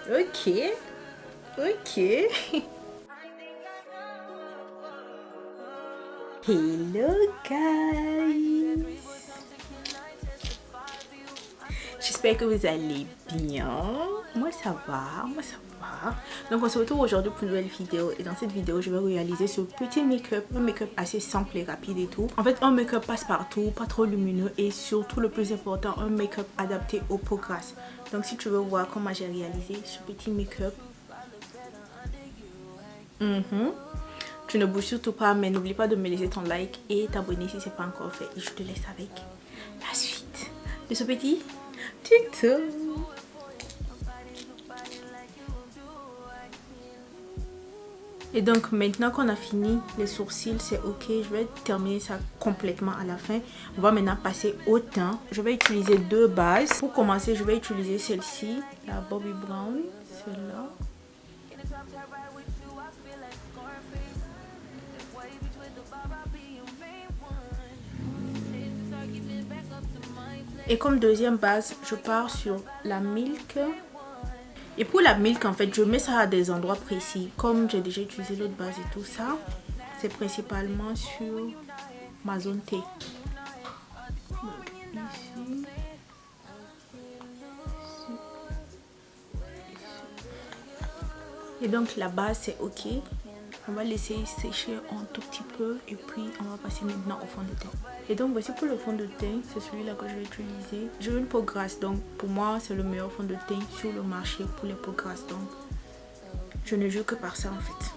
Ok. Ok. Hello guys. J'espère que vous allez bien. Moi ça va, Donc on se retrouve aujourd'hui pour une nouvelle vidéo. Et dans cette vidéo, je vais réaliser ce petit make-up. Un make-up assez simple et rapide et tout. En fait, un make-up passe partout, pas trop lumineux. Et surtout, le plus important, un make-up adapté aux peaux grasses. Donc si tu veux voir comment j'ai réalisé ce petit make-up. Tu ne bouges surtout pas, mais n'oublie pas de me laisser ton like et t'abonner si ce n'est pas encore fait. Et je te laisse avec la suite de ce petit tuto. Et donc maintenant qu'on a fini les sourcils, c'est ok. Je vais terminer ça complètement à la fin. On va maintenant passer au teint. Je vais utiliser deux bases. Pour commencer, je vais utiliser celle-ci, la Bobbi Brown, celle-là. Et comme deuxième base, je pars sur la Milk. Et pour la Milk, en fait, je mets ça à des endroits précis. Comme j'ai déjà utilisé l'autre base et tout ça, c'est principalement sur ma zone T. Donc, ici. Et donc la base, c'est ok. On va laisser sécher un tout petit peu et puis on va passer maintenant au fond de teint. Et donc voici pour le fond de teint, c'est celui-là que je vais utiliser. J'ai une peau grasse, donc pour moi c'est le meilleur fond de teint sur le marché pour les peaux grasses. Donc je ne joue que par ça en fait.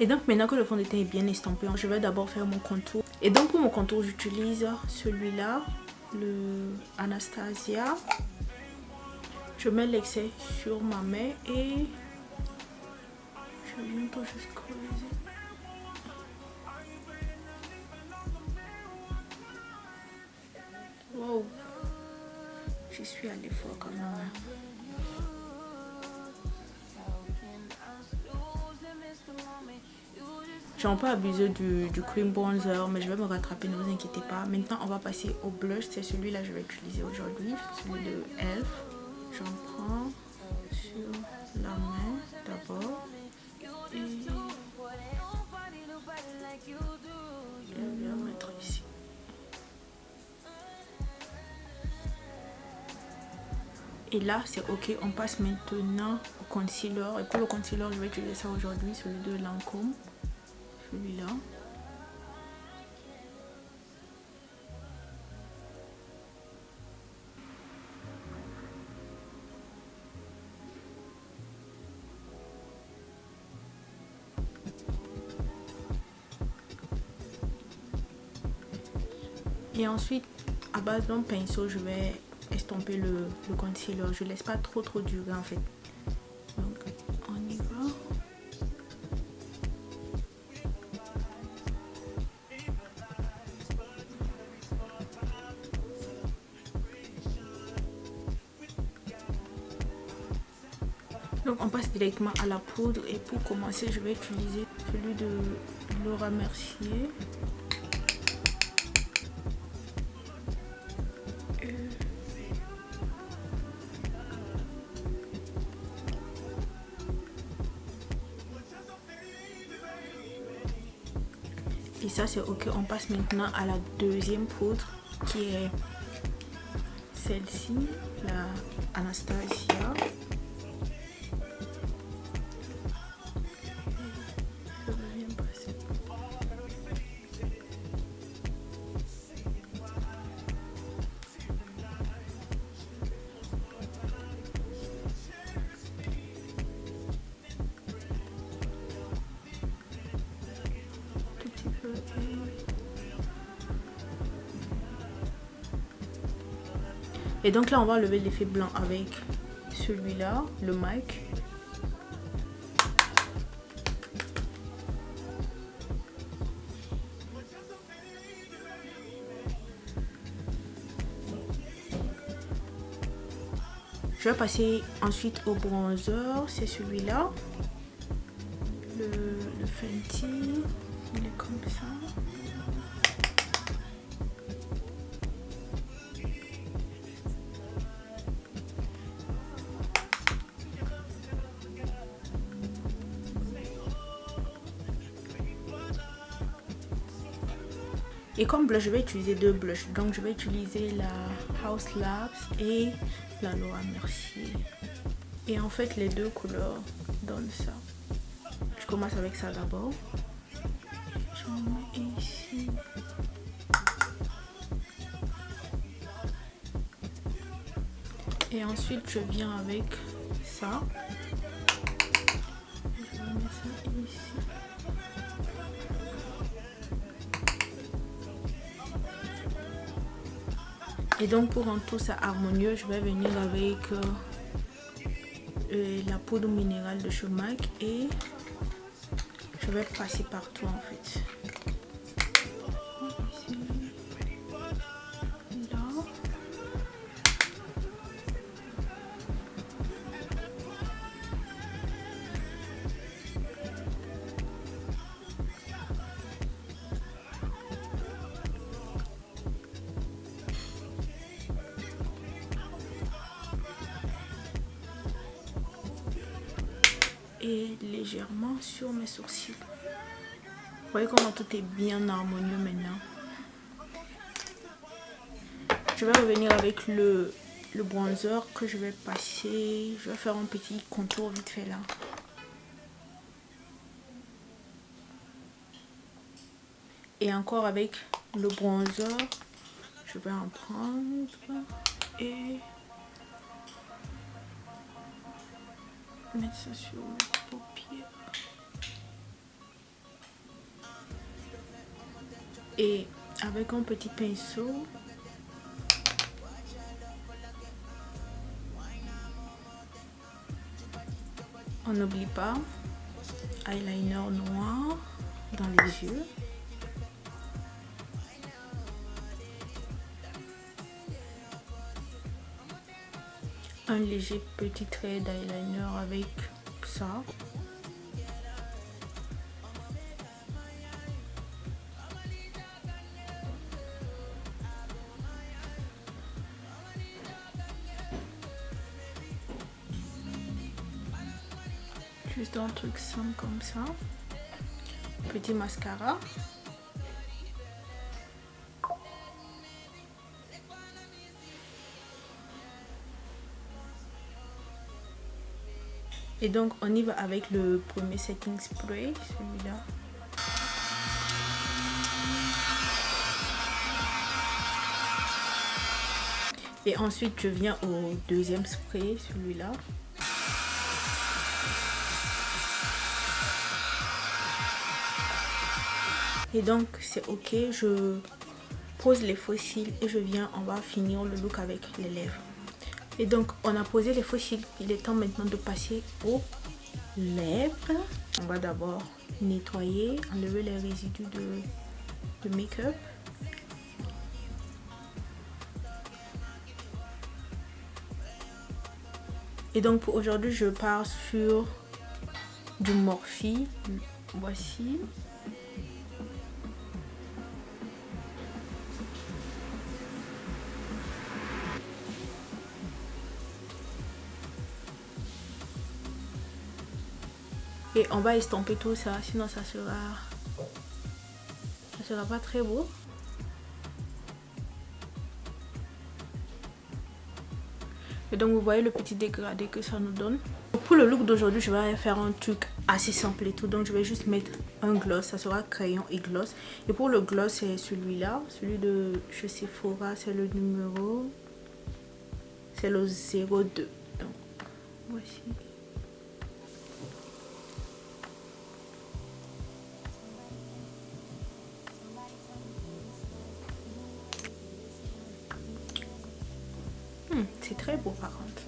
Et donc maintenant que le fond de teint est bien estampé, je vais d'abord faire mon contour. Et donc pour mon contour, j'utilise celui-là, le Anastasia. Je mets l'excès sur ma main et je viens tout juste creuser. Wow, je suis allée fort quand même. J'ai un peu abusé du cream bronzer, mais je vais me rattraper, ne vous inquiétez pas. Maintenant, on va passer au blush. C'est celui-là que je vais utiliser aujourd'hui, celui de Elf. J'en prends sur la main d'abord. Et je vais mettre ici. Et là, c'est ok. On passe maintenant au concealer. Et pour le concealer, je vais utiliser ça aujourd'hui, celui de Lancôme. Celui-là. Et ensuite, à base d'un pinceau, je vais estomper le concealer. Je laisse pas trop durer en fait. Donc, on y va. Donc on passe directement à la poudre et pour commencer je vais utiliser celui de Laura Mercier. Et ça c'est ok. On passe maintenant à la deuxième poudre qui est celle-ci, la Anastasia. Et donc là on va enlever l'effet blanc avec celui-là, le MAC. Je vais passer ensuite au bronzer, c'est celui-là. Le Fenty, il est comme ça. Et comme blush, je vais utiliser deux blushs. Donc je vais utiliser la Haus Labs et la Laura Mercier. Et en fait, les deux couleurs donnent ça. Je commence avec ça d'abord. J'en mets ici. Et ensuite, je viens avec ça. Je vais mettre ça ici. Et donc pour rendre tout ça harmonieux, je vais venir avec la poudre minérale de chez MAC et je vais passer partout en fait. Ici, là. Et légèrement sur mes sourcils. Vous voyez comment tout est bien harmonieux maintenant. Je vais revenir avec le bronzer que je vais passer. Je vais faire un petit contour vite fait là. Et encore avec le bronzer, je vais en prendre et mettre ça sur mes paupières. Et avec un petit pinceau, on n'oublie pas, eyeliner noir dans les yeux. Un léger petit trait d'eyeliner avec ça. Juste un truc simple comme ça. Petit mascara. Et donc on y va avec le premier setting spray, celui-là. Et ensuite je viens au deuxième spray, celui-là. Et donc c'est ok, je pose les faux cils et je viens, on va finir le look avec les lèvres. Et donc on a posé les faux cils, il est temps maintenant de passer aux lèvres. On va d'abord nettoyer, enlever les résidus de make-up. Et donc pour aujourd'hui je pars sur du Morphe, voici. Et on va estomper tout ça, sinon ça sera pas très beau. Et donc vous voyez le petit dégradé que ça nous donne. Pour le look d'aujourd'hui, je vais faire un truc assez simple et tout. Donc je vais juste mettre un gloss, ça sera crayon et gloss. Et pour le gloss, c'est celui-là, celui de chez Sephora, c'est le numéro, c'est le 02. Donc voici. C'est très beau par contre.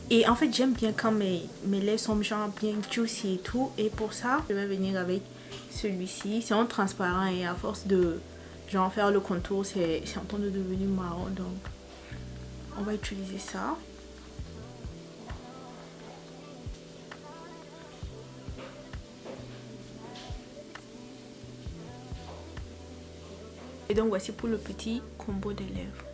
Et en fait j'aime bien quand mes lèvres sont genre bien juicy et tout. Et pour ça je vais venir avec celui-ci. C'est un transparent et à force de genre faire le contour c'est en train de devenir marron. Donc on va utiliser ça. Et donc voici pour le petit combo des lèvres.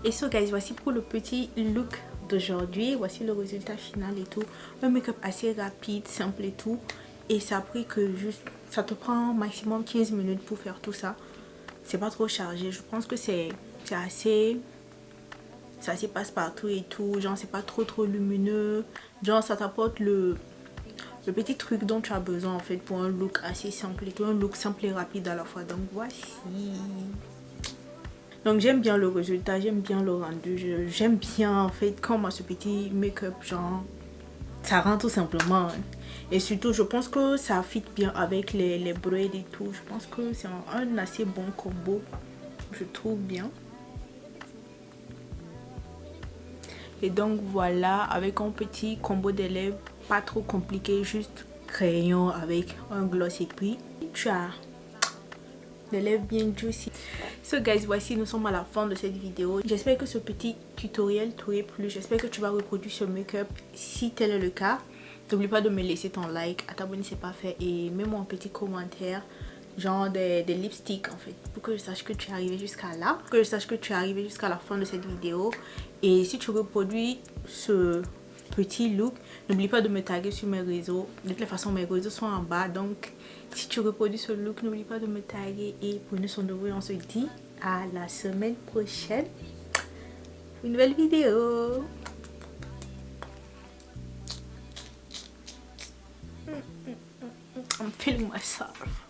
Et so guys, voici pour le petit look d'aujourd'hui. Voici le résultat final et tout. Un make-up assez rapide, simple et tout. Et ça a pris que juste, ça te prend maximum 15 minutes pour faire tout ça. C'est pas trop chargé. Je pense que c'est assez passe-partout et tout. Genre c'est pas trop lumineux. Genre ça t'apporte le petit truc dont tu as besoin en fait pour un look assez simple et tout. Un look simple et rapide à la fois. Donc voici. Donc j'aime bien le résultat, j'aime bien le rendu, j'aime bien en fait comment ce petit make-up genre ça rend tout simplement. Et surtout je pense que ça fit bien avec les braids et tout. Je pense que c'est un assez bon combo, je trouve bien. Et donc voilà, avec un petit combo des lèvres, pas trop compliqué, juste crayon avec un gloss et puis tu as les lèvres bien juicy. So guys, voici nous sommes à la fin de cette vidéo. J'espère que ce petit tutoriel t'aurait plu. J'espère que tu vas reproduire ce make-up si tel est le cas. N'oublie pas de me laisser ton like, à t'abonner si c'est pas fait et mets-moi un petit commentaire, genre des lipsticks en fait, pour que je sache que tu es arrivé jusqu'à là, que je sache que tu es arrivé jusqu'à la fin de cette vidéo. Et si tu reproduis ce petit look, n'oublie pas de me taguer sur mes réseaux. De toute façon mes réseaux sont en bas, donc si tu reproduis ce look, n'oublie pas de me taguer. Et prenez soin de vous et on se dit à la semaine prochaine pour une nouvelle vidéo. I'm feeling myself.